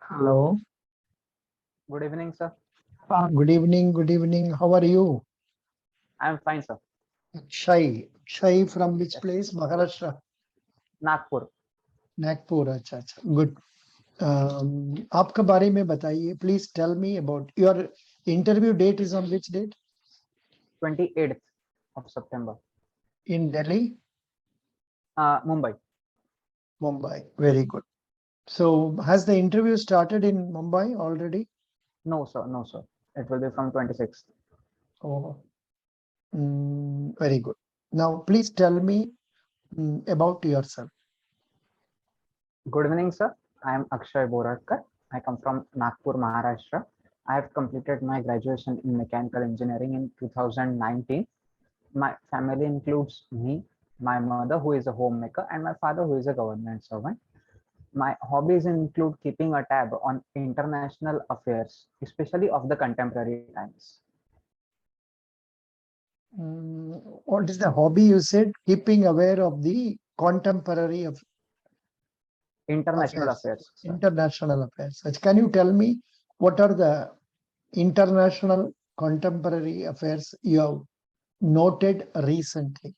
Hello. Good evening, sir. Good evening. Good evening. How are you? I'm fine, sir. Akshay. Akshay from which Yes. place? Maharashtra. Nagpur. Nagpur. अच्छा अच्छा. Good. आपका बारे में बताइए. Please tell me about your interview date is on which date? 28th of September. In Delhi, Mumbai. Mumbai. Very good. So has the interview started in Mumbai already? No, sir. No, sir. It will be from 26th. Oh, very good. Now please tell me about yourself. Good evening, sir. I am Akshay Boratkar. I come from Nagpur, Maharashtra. I have completed my graduation in mechanical engineering in 2019. My family includes me, my mother, who is a homemaker, and my father, who is a government servant. My hobbies include keeping a tab on international affairs, especially of the contemporary times. What is the hobby you said? Keeping aware of the contemporary of International affairs, affairs, sir. international affairs. Can you tell me what are the international contemporary affairs you have noted recently?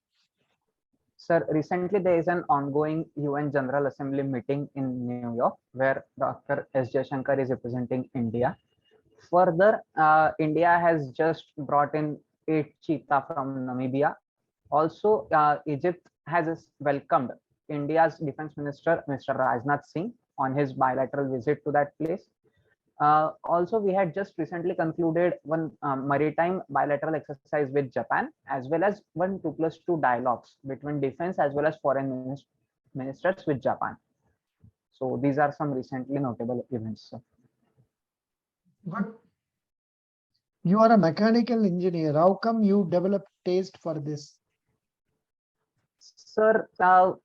Sir, recently there is an ongoing UN General Assembly meeting in New York where Dr. S. Jaishankar is representing India. Further, India has just brought in 8 cheetah from Namibia. Also, Egypt has welcomed India's Defense Minister, Mr. Rajnath Singh, on his bilateral visit to that place. Also, we had just recently concluded one maritime bilateral exercise with Japan, as well as one 2+2 dialogues between defense as well as foreign ministers with Japan. So these are some recently notable events. Sir. But you are a mechanical engineer. How come you developed taste for this? Sir,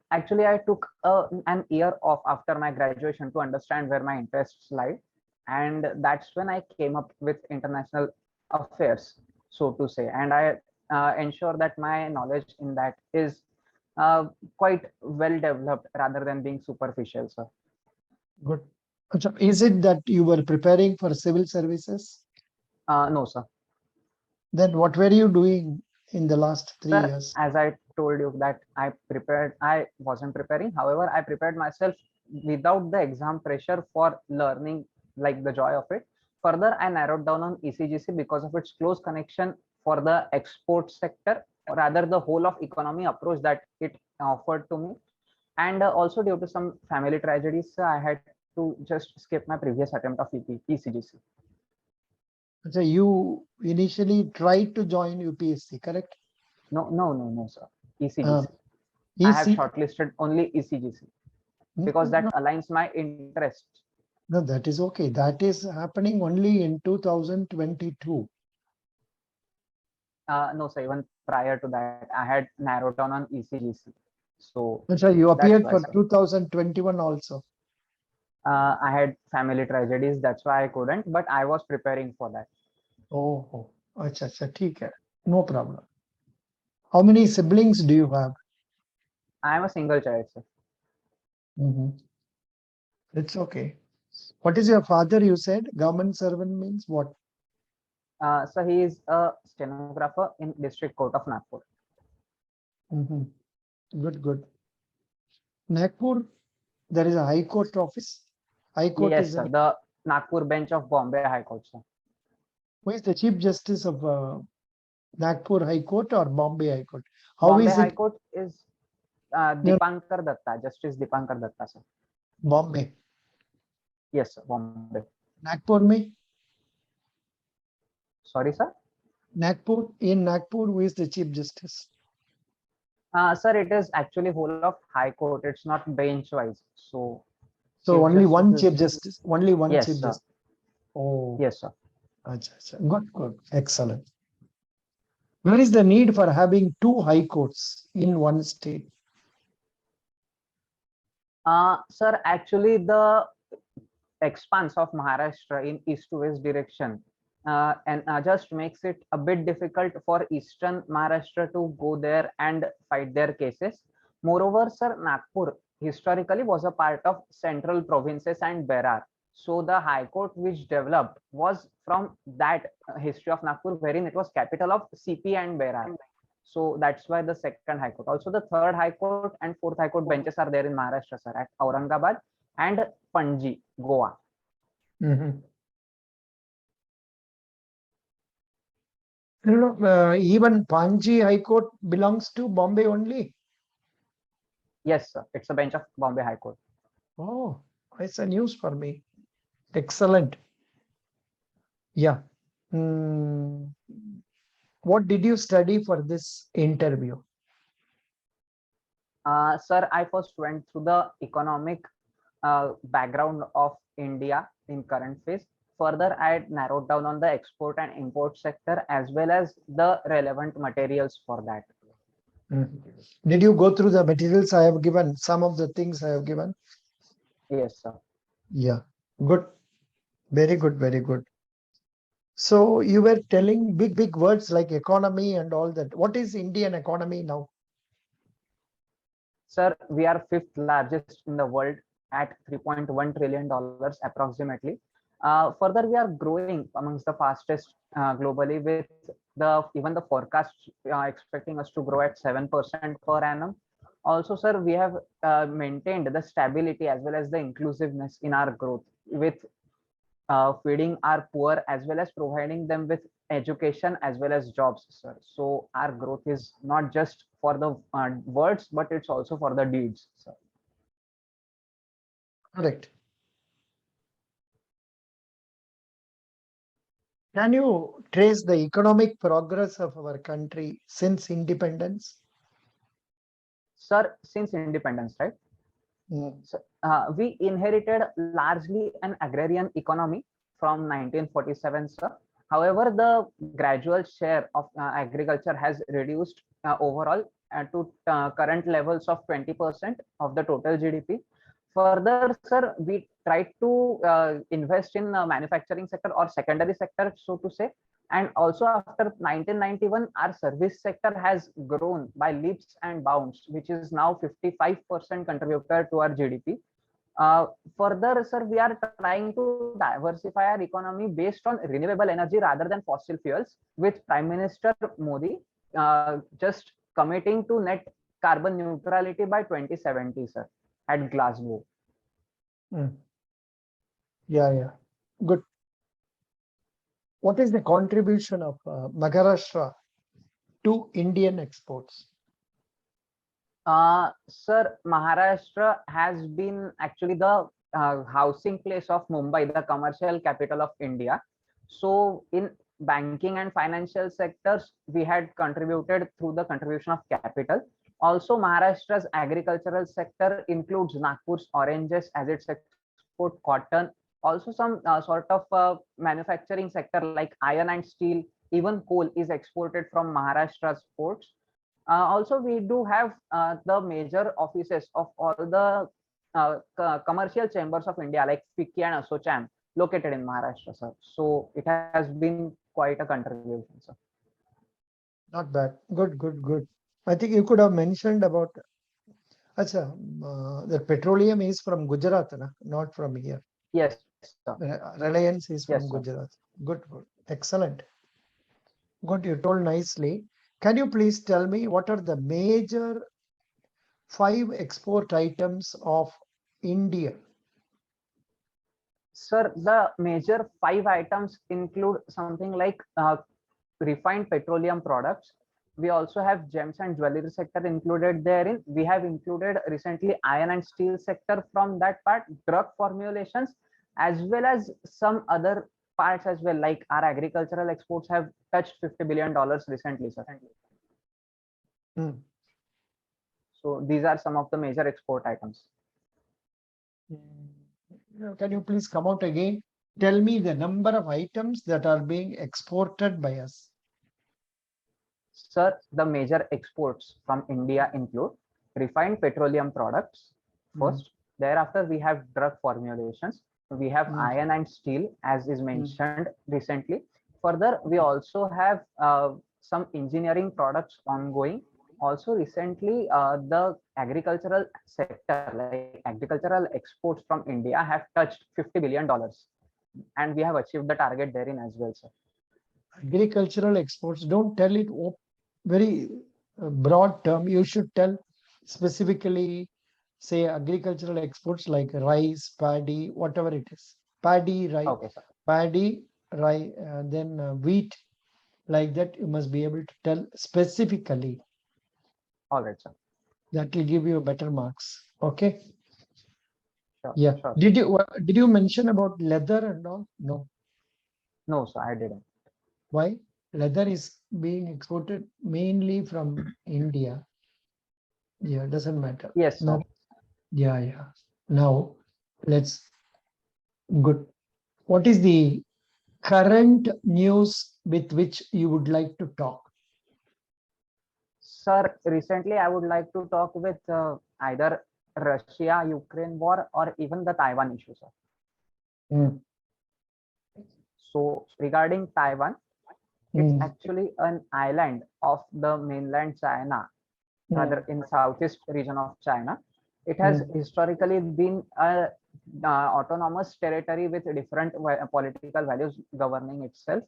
actually, I took an year off after my graduation to understand where my interests lie. And that's when I came up with international affairs, so to say. And I ensure that my knowledge in that is quite well developed rather than being superficial, sir. Good. Is it that you were preparing for civil services? No, sir. Then what were you doing in the last 3 Sir, years? as I told you that I wasn't preparing. However, I prepared myself without the exam pressure for learning, like the joy of it. Further, I narrowed down on E.C.G.C because of its close connection for the export sector, or rather the whole of economy approach that it offered to me. And also due to some family tragedies, I had to just skip my previous attempt of E.C.G.C. So you initially tried to join UPSC, correct? No, sir. E.C.G.C. I have EC, shortlisted only E.C.G.C because that no, aligns my interest. no, that is okay. That is happening only in 2022. No, sir, even prior to that, I had narrowed down on E.C.G.C. So So you that's appeared why, for sir. 2021 also. I had family tragedies. That's why I couldn't, but I was preparing for that. Oh, acha, theek hai. No problem. How many siblings do you have? I am a single child, sir. It's okay. What is your father? You said government servant means what? So he is a stenographer in District Court of Nagpur. Good. Nagpur, there is a High Court office. High Court Yes, is sir. there. The Nagpur bench of Bombay High Court, sir. Who is the Chief Justice of Nagpur High Court or Bombay High Court? How Bombay is High it? Court is No, Dipankar Datta, Justice Dipankar Datta, sir. Bombay. Yes, sir, Bombay. Nagpur में? Sorry, sir. Nagpur, in Nagpur, who is the Chief Justice? Sir, it is actually whole of High Court. It's not bench wise. So So only one Justice Chief Justice. Only one yes, Chief sir. Justice. Oh, Yes, sir. acha. Good. Excellent. Where is the need for having two high courts in one state? Sir, actually, the expanse of Maharashtra in east to west direction and just makes it a bit difficult for eastern Maharashtra to go there and fight their cases. Moreover, sir, Nagpur historically was a part of central provinces and Berar. So the High Court which developed was from that history of Nagpur, wherein it was capital of CP and Berar. So that's why the second High Court. Also, the third High Court and fourth High Court benches are there in Maharashtra, sir, at Aurangabad and Panji, Goa. Mhm. Even Panji High Court belongs to Bombay only. Yes, sir. It's a bench of Bombay High Court. Oh, it's a news for me. Excellent. Yeah. Mm, What did you study for this interview? Sir, I first went through the economic background of India in current phase. Further, I had narrowed down on the export and import sector as well as the relevant materials for that. Did you go through the materials I have given? Some of the things I have given? Yes, sir. Yeah. Good. Very good. Very good. So you were telling big words like economy and all that. What is Indian economy now? Sir, we are fifth largest in the world at $3.1 trillion approximately. Further, we are growing amongst the fastest globally with even the forecast expecting us to grow at 7% per annum. Also, sir, we have maintained the stability as well as the inclusiveness in our growth with feeding our poor as well as providing them with education as well as jobs, sir. So our growth is not just for the words, but it's also for the deeds, sir. Correct. Can you trace the economic progress of our country since independence? Sir, since independence, right? So, we inherited largely an agrarian economy from 1947, sir. However, the gradual share of agriculture has reduced overall to current levels of 20% of the total GDP. Further, sir, we tried to invest in manufacturing sector or secondary sector, so to say. And also after 1991, our service sector has grown by leaps and bounds, which is now 55% contributor to our GDP. Further, sir, we are trying to diversify our economy based on renewable energy rather than fossil fuels, with Prime Minister Modi just committing to net carbon neutrality by 2070, sir, at Glasgow. Yeah. Good. What is the contribution of Maharashtra to Indian exports? Sir, Maharashtra has been actually the housing place of Mumbai, the commercial capital of India. So in banking and financial sectors, we had contributed through the contribution of capital. Also, Maharashtra's agricultural sector includes Nagpur's oranges as its export cotton. Also, some sort of manufacturing sector like iron and steel, even coal is exported from Maharashtra's ports. Also, we do have the major offices of all the commercial chambers of India, like FICCI and ASSOCHAM, located in Maharashtra, sir. So it has been quite a contribution, sir. Not bad. Good. I think you could have mentioned about. Acha, the petroleum is from Gujarat, not from here. Yes, sir. Reliance is Yes, from sir. Gujarat. Good. Excellent. Good, you told nicely. Can you please tell me what are the major 5 export items of India? Sir, the major 5 items include something like refined petroleum products. We also have gems and jewelry sector included therein. We have included recently iron and steel sector from that part, drug formulations, as well as some other parts as well, like our agricultural exports have touched $50 billion recently, sir. So these are some of the major export items. Can you please come out again? Tell me the number of items that are being exported by us. Sir, the major exports from India include refined petroleum products, first, Thereafter, we have drug formulations. We have mm, iron and steel, as is mm. mentioned recently. Further, we also have some engineering products ongoing. Also, recently, the agricultural sector, like agricultural exports from India, have touched $50 billion, and we have achieved the target therein as well, sir. Agricultural exports, don't tell it very broad term. You should tell specifically, say agricultural exports like rice, paddy, whatever it is. Paddy, rice, Okay, sir. paddy, rice, then wheat, like that. You must be able to tell specifically. All right, sir. That will give you better marks. Okay. Sure, Yeah. sure, sir. Did you mention about leather and all? No. No, sir, I didn't. Why? Leather is being exported mainly from India. Yeah, doesn't matter. Yes, sir. No. Yeah, yeah. Now let's good. What is the current news with which you would like to talk? Sir, recently I would like to talk with either Russia-Ukraine war or even the Taiwan issue, sir. Mm, So regarding Taiwan, it's mm, actually an island of the mainland China, mm, rather in southeast region of China. It has mm, historically been a autonomous territory with different political values governing itself.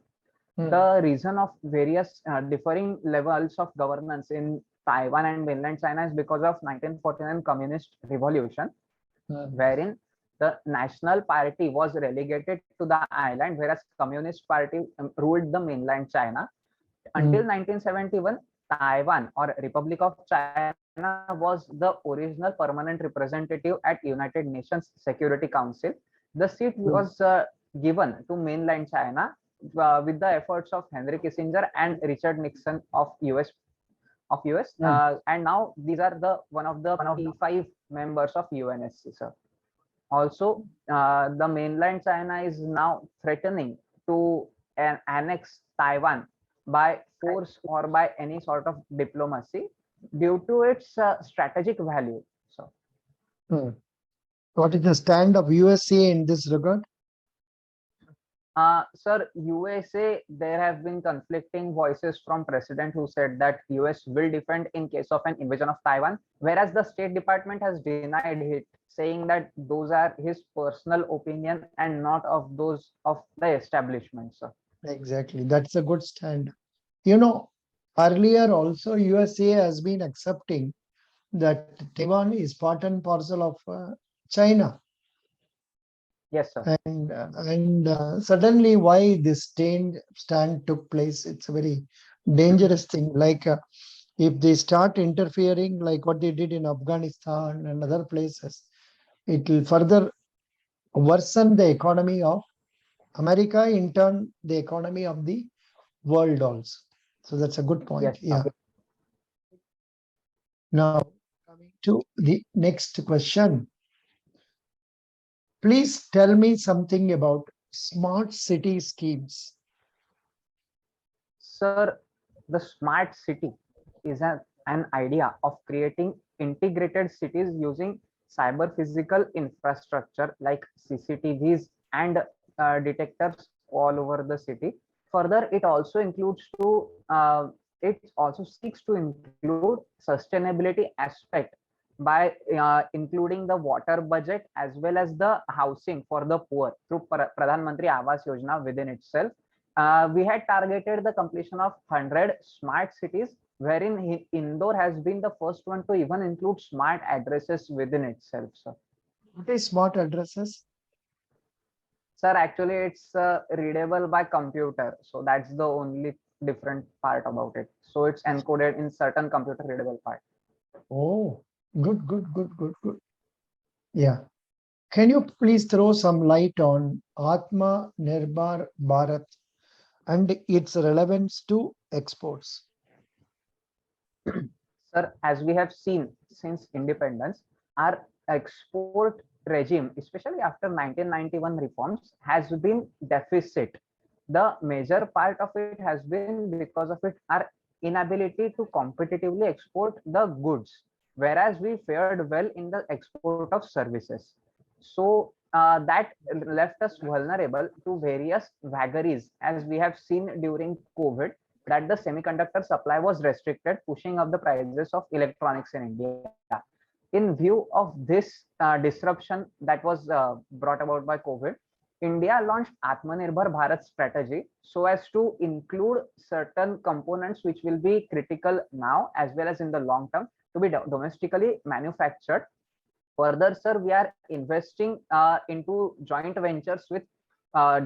mm, The reason of various differing levels of governance in Taiwan and mainland China is because of 1949 Communist Revolution, mm, wherein the National Party was relegated to the island, whereas Communist Party ruled the mainland China. Until mm, 1971, Taiwan or Republic of China was the original permanent representative at United Nations Security Council. The seat was mm, given to mainland China with the efforts of Henry Kissinger and Richard Nixon of US, mm. and now these are the one of the P5 members of UNSC, sir. Also, the mainland China is now threatening to annex Taiwan by force or by any sort of diplomacy due to its strategic value. So, Mm. What is the stand of USA in this regard? sir, USA, there have been conflicting voices from president who said that US will defend in case of an invasion of Taiwan, whereas the State Department has denied it, saying that those are his personal opinion and not of those of the establishment, sir. Exactly. That's a good stand. You know, earlier also USA has been accepting that Taiwan is part and parcel of China. Yes, sir. And suddenly why this stand took place, it's a very dangerous thing. Like if they start interfering like what they did in Afghanistan and other places, it will further worsen the economy of America, in turn the economy of the world also. So that's a good point. Yes, sir. Yeah. Now coming to the next question. Please tell me something about smart city schemes. Sir, the smart city is an idea of creating integrated cities using cyber physical infrastructure like CCTVs and detectors all over the city. Further, it also seeks to include sustainability aspect by including the water budget as well as the housing for the poor through Pradhan Mantri Awas Yojana within itself. We had targeted the completion of 100 smart cities, wherein Indore has been the first one to even include smart addresses within itself, sir. What is smart addresses? Sir, actually, it's readable by computer, so that's the only different part about it. So it's encoded in certain computer readable part. Oh, good, good, good, good, good. Yeah. Can you please throw some light on Atma Nirbhar Bharat and its relevance to exports? Sir, as we have seen since independence, our export regime, especially after 1991 reforms, has been deficit. The major part of it has been because of our inability to competitively export the goods. whereas we fared well in the export of services. So that left us vulnerable to various vagaries, as we have seen during COVID, that the semiconductor supply was restricted, pushing up the prices of electronics in India. In view of this disruption that was brought about by COVID, India launched Atmanirbhar Bharat strategy so as to include certain components which will be critical now as well as in the long term to be domestically manufactured. Further, sir, we are investing into joint ventures with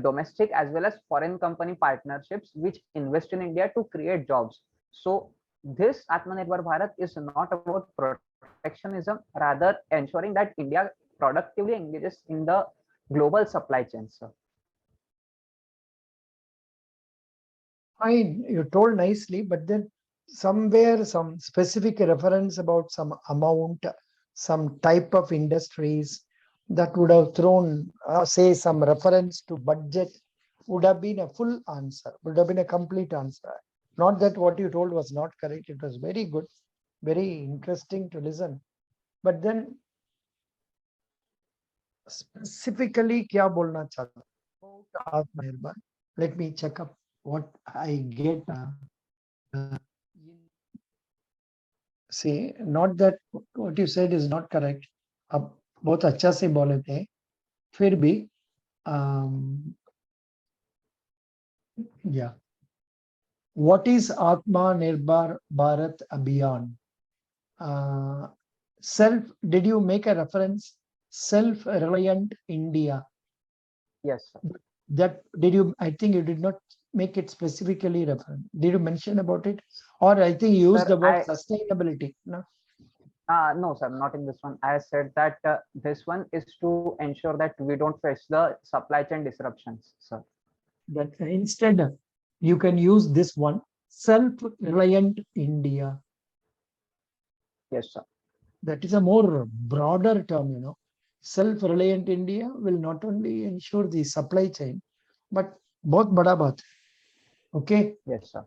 domestic as well as foreign company partnerships which invest in India to create jobs. So this Atmanirbhar Bharat is not about protectionism, rather ensuring that India productively engages in the global supply chain, sir. Fine, you told nicely, but then somewhere some specific reference about some amount, some type of industries that would have thrown, say, some reference to budget would have been a full answer, would have been a complete answer. Not that what you told was not correct. It was very good, very interesting to listen. But then specifically क्या बोलना चाहता हूँ आत्मनिर्भर. Let me check up what I get. See, not that what you said is not correct. आप बहुत अच्छा से बोले थे. फिर भी yeah. What is Atmanirbhar Bharat Abhiyan? Self. Did you make a reference? Self-reliant India. Yes, sir. That did you? I think you did not make it specifically reference. Did you mention about it? Or I think you used Sir, the word sustainability. No? No, sir, not in this one. I said that this one is to ensure that we don't face the supply chain disruptions, sir. That instead you can use this one, self-reliant India. Yes, sir. That is a more broader term. Self-reliant India will not only ensure the supply chain, but both bada baat. Okay. Yes, sir.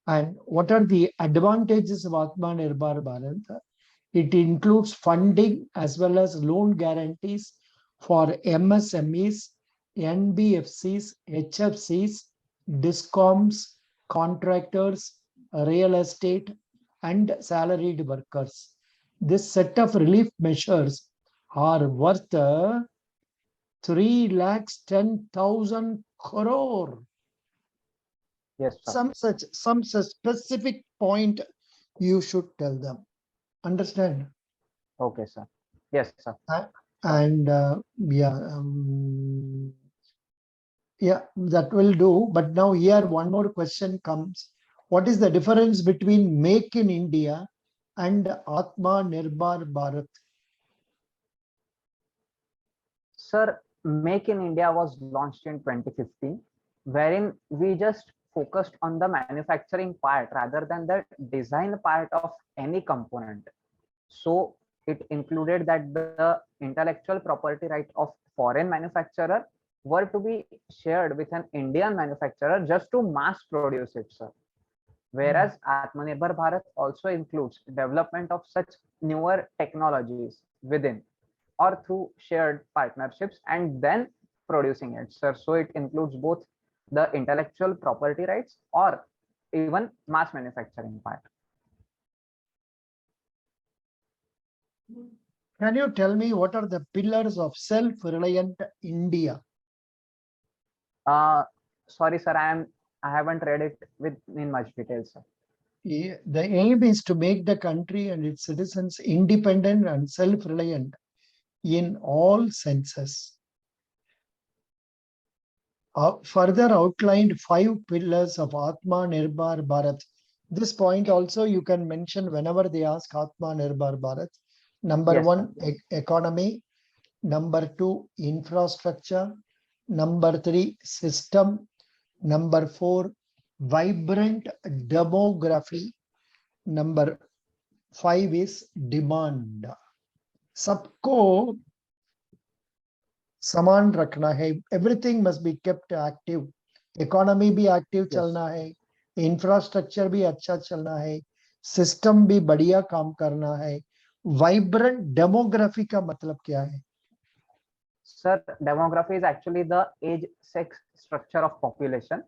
And what are the advantages of Atmanirbhar Bharat? It includes funding as well as loan guarantees for MSMEs, NBFCs, HFCs, discoms, contractors, real estate, and salaried workers. This set of relief measures are worth 3,10,000 crore. Yes, sir. Some such specific point you should tell them. Understand? Okay, sir. Yes, sir. And yeah, that will do. But now here one more question comes. What is the difference between Make in India and Atmanirbhar Bharat? Sir, Make in India was launched in 2015, wherein we just focused on the manufacturing part rather than the design part of any component. So it included that the intellectual property right of foreign manufacturer were to be shared with an Indian manufacturer just to mass produce it, sir. Whereas Atmanirbhar Bharat also includes development of such newer technologies within or through shared partnerships and then producing it, sir. So it includes both the intellectual property rights or even mass manufacturing part. Can you tell me what are the pillars of self-reliant India? Sorry, sir, I haven't read it in much detail, sir. The aim is to make the country and its citizens independent and self-reliant in all senses. Further outlined 5 pillars of Atmanirbhar Bharat. This point also you can mention whenever they ask Atmanirbhar Bharat. Number Yes, 1, sir. economy. Number 2, infrastructure. Number 3, system. Number 4, vibrant demography. Number 5 is demand. सबको समान रखना है. Everything must be kept active. Economy भी active Yes. चलना है. Infrastructure भी अच्छा चलना है. System भी बढ़िया काम करना है. वाइब्रेंट डेमोग्राफी का मतलब क्या है? Sir, demography is actually the age sex structure of population.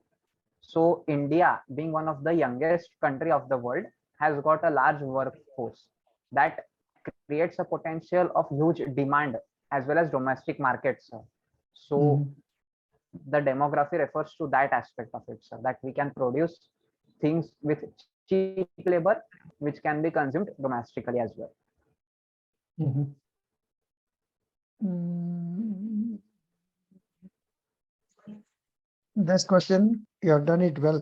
So India, being one of the youngest country of the world, has got a large workforce that creates a potential of huge demand as well as domestic markets, sir. So the demography refers to that aspect of it, sir, that we can produce things with cheap labor which can be consumed domestically as well. Mhm. Mm, This question, you have done it well,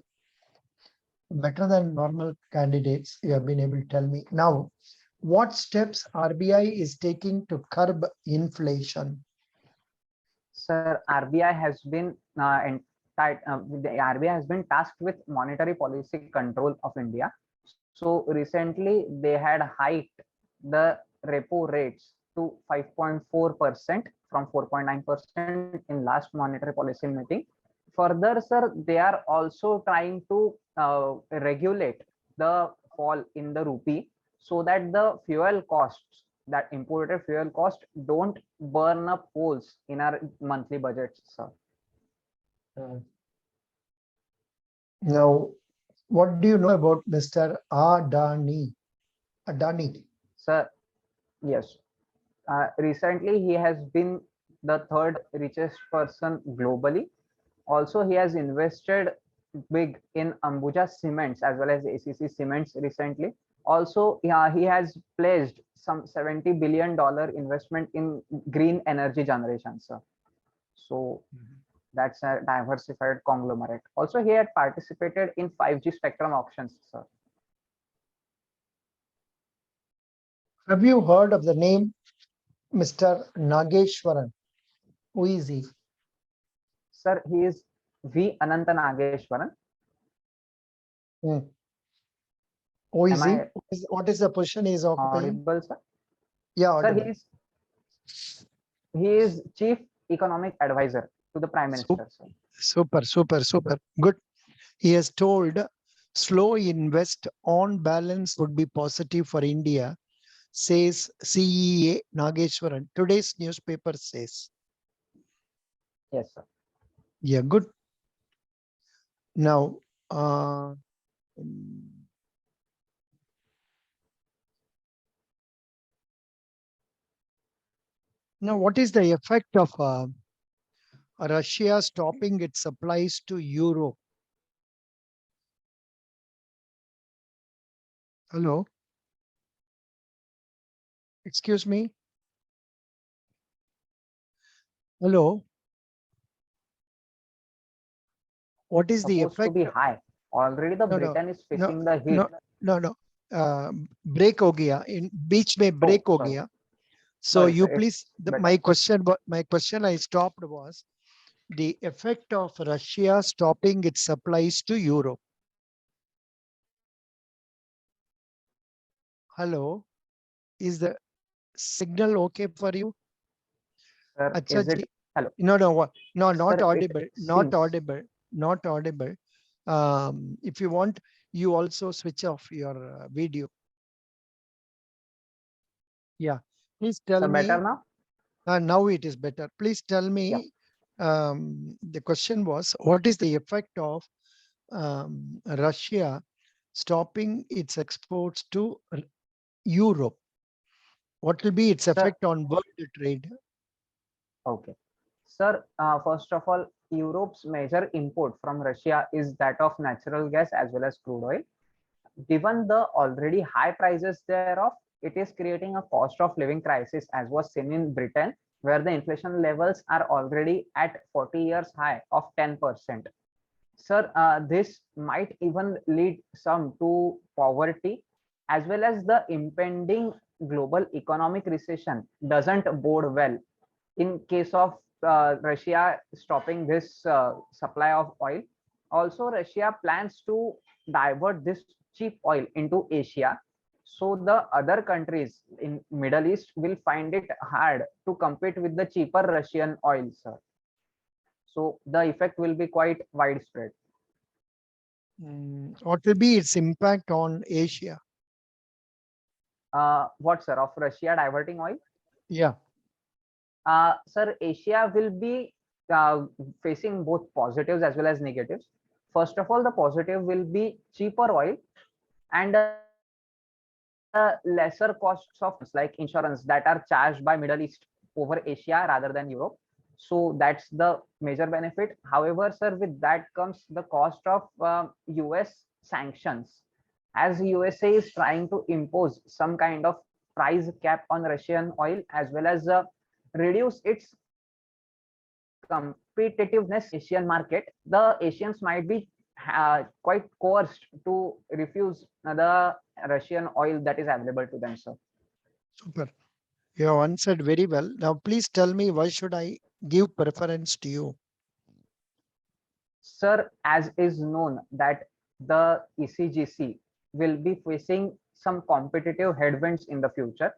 better than normal candidates. You have been able to tell me. Now, what steps RBI is taking to curb inflation? Sir, RBI has been the RBI has been tasked with monetary policy control of India. So recently they had hiked the repo rates to 5.4% from 4.9% in last monetary policy meeting. Further, sir, they are also trying to regulate the fall in the rupee so that the fuel costs, that imported fuel cost, don't burn up holes in our monthly budgets, sir. Now, what do you know about Mr. Adani? Adani. Sir, yes. Recently, he has been the third richest person globally. Also, he has invested big in Ambuja Cements as well as ACC Cements recently. Also, yeah, he has pledged some $70 billion investment in green energy generation, sir. So that's a diversified conglomerate. Also, he had participated in 5G spectrum auctions, sir. Have you heard of the name Mr. Nageshwaran? Who is he? Sir, he is V. Ananta Nageshwaran. Who Am is he? I What is the position he is occupying? audible, sir? Yeah, Sir, audible. he is chief economic advisor to the prime minister, sir. Super, super, super. Good. He has told slow invest on balance would be positive for India, says CEA Nageshwaran. Today's newspaper says. Yes, sir. Yeah, good. Now, what is the effect of Russia stopping its supplies to Europe? Hello? Excuse me? Hello? What is the Supposed to effect? be high. Already the No, no, Britain is no, facing the heat. no, no, no. Break हो गया. In बीच में break Oh, हो sorry. गया. So Sorry, you sir. please, It's better. my question I stopped was the effect of Russia stopping its supplies to Europe. Hello, is the signal okay for you? Sir, Acha is it? ji. Hello. No, no, not Sir, it audible, not seems. audible, not audible. If you want, you also switch off your video. Yeah, please tell Sir, better me. now? Now it is better. Please tell Yeah. me. The question was, what is the effect of Russia stopping its exports to Europe? What will be its Sir, effect on world trade? okay. Sir, first of all, Europe's major import from Russia is that of natural gas as well as crude oil. Given the already high prices thereof, it is creating a cost of living crisis, as was seen in Britain, where the inflation levels are already at 40 years high of 10%. Sir, this might even lead some to poverty, as well as the impending global economic recession doesn't bode well in case of Russia stopping this supply of oil. Also, Russia plans to divert this cheap oil into Asia. So the other countries in Middle East will find it hard to compete with the cheaper Russian oil, sir. So the effect will be quite widespread. What will be its impact on Asia? What, sir, of Russia diverting oil? Yeah. Sir, Asia will be facing both positives as well as negatives. First of all, the positive will be cheaper oil and lesser costs of like insurance that are charged by Middle East over Asia rather than Europe. So that's the major benefit. However, sir, with that comes the cost of US sanctions. As USA is trying to impose some kind of price cap on Russian oil as well as reduce its competitiveness Asian market, the Asians might be quite coerced to refuse the Russian oil that is available to them, sir. Super. You have answered very well. Now, please tell me, why should I give preference to you? Sir, as is known that the E.C.G.C will be facing some competitive headwinds in the future.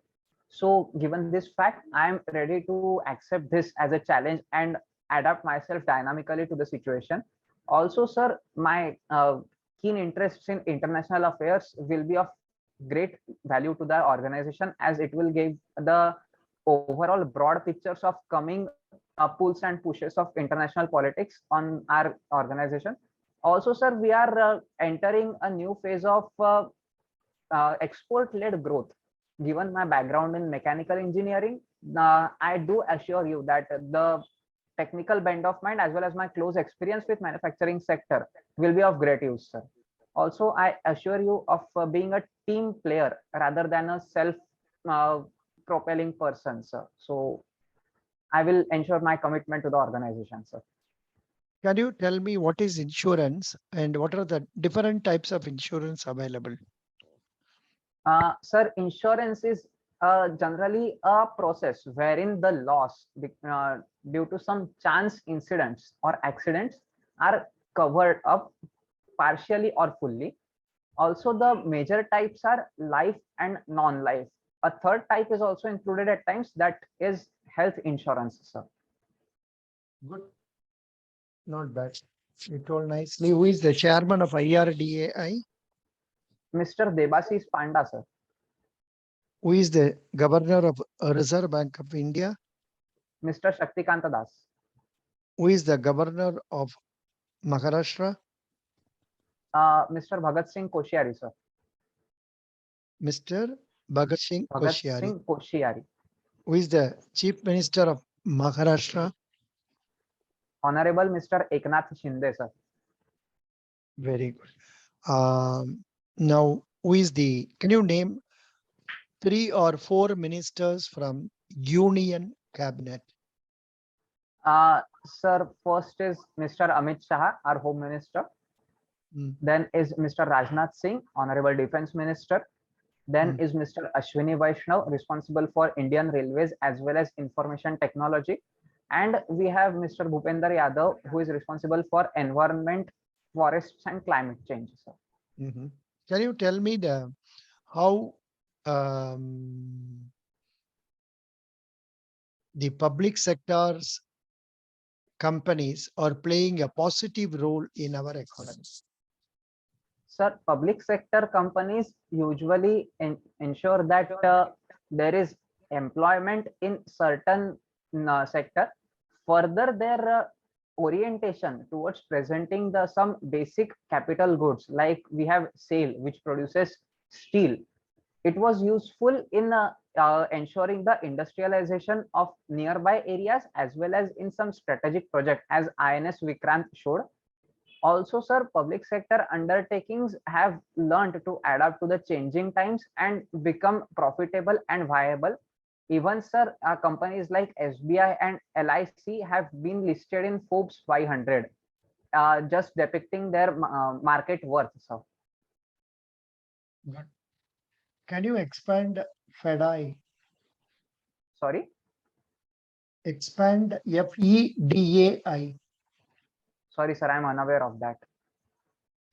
So given this fact, I am ready to accept this as a challenge and adapt myself dynamically to the situation. Also, sir, my keen interests in international affairs will be of great value to the organization as it will give the overall broad pictures of coming pulls and pushes of international politics on our organization. Also, sir, we are entering a new phase of export-led growth. Given my background in mechanical engineering, I do assure you that the technical bend of mind as well as my close experience with manufacturing sector will be of great use, sir. Also, I assure you of being a team player rather than a self propelling person, sir. So I will ensure my commitment to the organization, sir. Can you tell me what is insurance and what are the different types of insurance available? Sir, insurance is generally a process wherein the loss due to some chance incidents or accidents are covered up partially or fully. Also, the major types are life and non-life. A third type is also included at times, that is health insurance, sir. Good. Not bad. You told nicely. Who is the chairman of IRDAI? Mr. Debasis Panda, sir. Who is the governor of Reserve Bank of India? Mr. Shaktikanta Das. Who is the governor of Maharashtra? Mr. Bhagat Singh Koshyari, sir. Mr. Bhagat Singh Bhagat Koshyari. Singh Koshyari. Who is the chief minister of Maharashtra? Honorable Mr. Eknath Shinde, sir. Very good. Now, who is the, can you name 3 or 4 ministers from Union Cabinet? Sir, first is Mr. Amit Shah, our Home Minister. Then is Mr. Rajnath Singh, Honorable Defense Minister. Then is Mr. Ashwini Vaishnav, responsible for Indian Railways as well as information technology. And we have Mr. Bhupender Yadav, who is responsible for environment, forests, and climate change, sir. Can you tell me how the public sector's companies are playing a positive role in our economy? Sir, public sector companies usually ensure that there is employment in certain sector. Further, their orientation towards presenting the some basic capital goods, like we have SAIL, which produces steel. It was useful in ensuring the industrialization of nearby areas as well as in some strategic project, as INS Vikrant showed. Also, sir, public sector undertakings have learned to adapt to the changing times and become profitable and viable. Even, sir, companies like SBI and LIC have been listed in Forbes 500, just depicting their market worth, sir. Good. Can you expand FEDI? Sorry? Expand FEDAI. Sorry, sir, I'm unaware of that.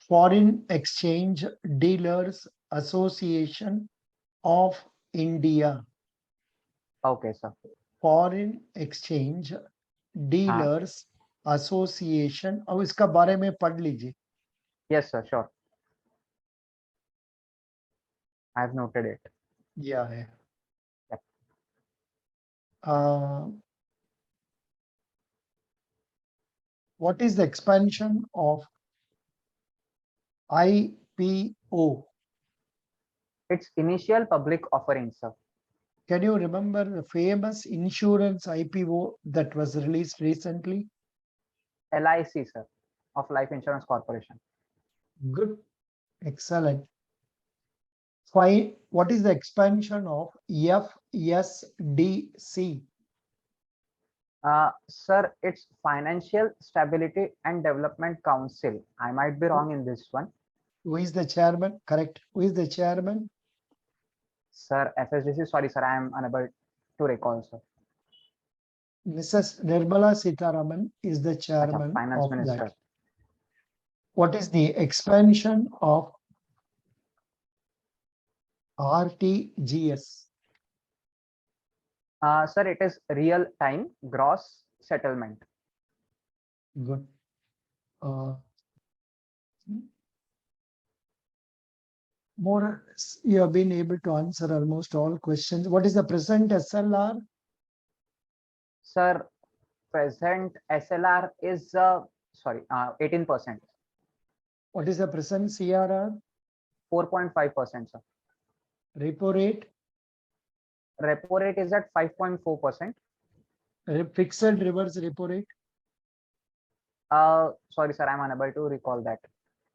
Foreign Exchange Dealers Association of India. Okay, sir. Foreign Exchange Dealers Association. अब इसका बारे में पढ़ लीजिए. Yes, sir, sure. I have noted it. Yeah. Yeah. Yep. What is the expansion of IPO? Its initial public offering, sir. Can you remember the famous insurance IPO that was released recently? LIC, sir, of Life Insurance Corporation. Good. Excellent. Fine. What is the expansion of FSDC? Sir, it's Financial Stability and Development Council. I might be wrong in this one. Who is the chairman? Correct. Who is the chairman? Sir, FSDC, sorry, sir, I am unable to recall, sir. Mrs. Nirmala Sitharaman is the Acha, chairman Finance of Minister. that. What is the expansion of RTGS? Sir, it is real time gross settlement. Good. More or less, you have been able to answer almost all questions. What is the present SLR? Sir, present SLR is, sorry, 18%, What is the present CRR? 4.5%, sir. Repo rate? Repo rate is at 5.4%. Fixed reverse repo rate? Sorry, sir, I'm unable to recall that.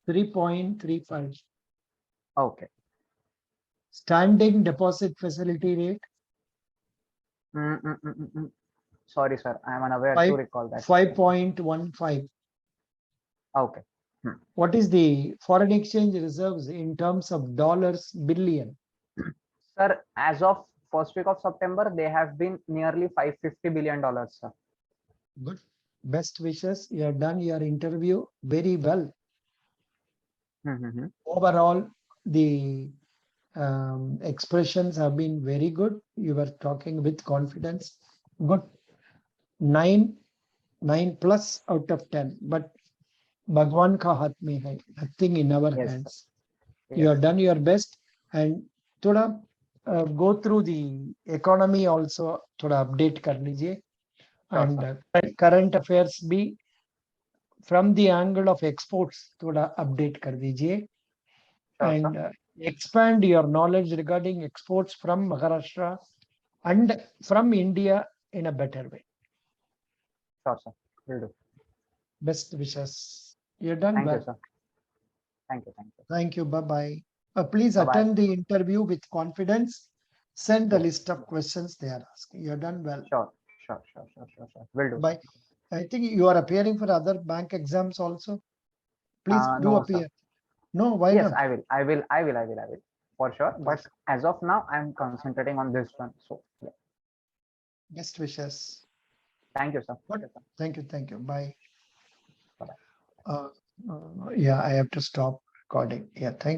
3.35. Okay. Standing deposit facility rate? Sorry, sir, I'm unaware to recall that. 5.15. Okay. What is the foreign exchange reserves in terms of dollars billion? Sir, as of first week of September, they have been nearly $550 billion, sir. Good. Best wishes. You have done your interview very well. Overall, the expressions have been very good. You were talking with confidence. Good. 9 plus out of 10. But Bhagwan ka hath mein hai. Nothing in our Yes, hands. yes. You have done your best, and thoda go through the economy also. Thoda update kar lijiye. And current affairs be from the angle of exports. Thoda update kar dijiye. And expand your knowledge regarding exports from Maharashtra and from India in a better way. Sure, sir. Will do. Best wishes. You're done Thank well. you, sir. Thank you. Thank you. Thank you. Bye-bye. Please Bye-bye. attend the interview with confidence. Send the Yes. list of questions they are asking. You're done well. Sure. Will do. Bye. I think you are appearing for other bank exams also. Please do No, appear. sir. No, why Yes, not? I will. For sure. But as of now, I'm concentrating on this one. So, yeah. Best wishes. Thank you, sir. Good. Thank you. Thank you. Bye. Bye-bye. Yeah, I have to stop recording. Yeah, thank you.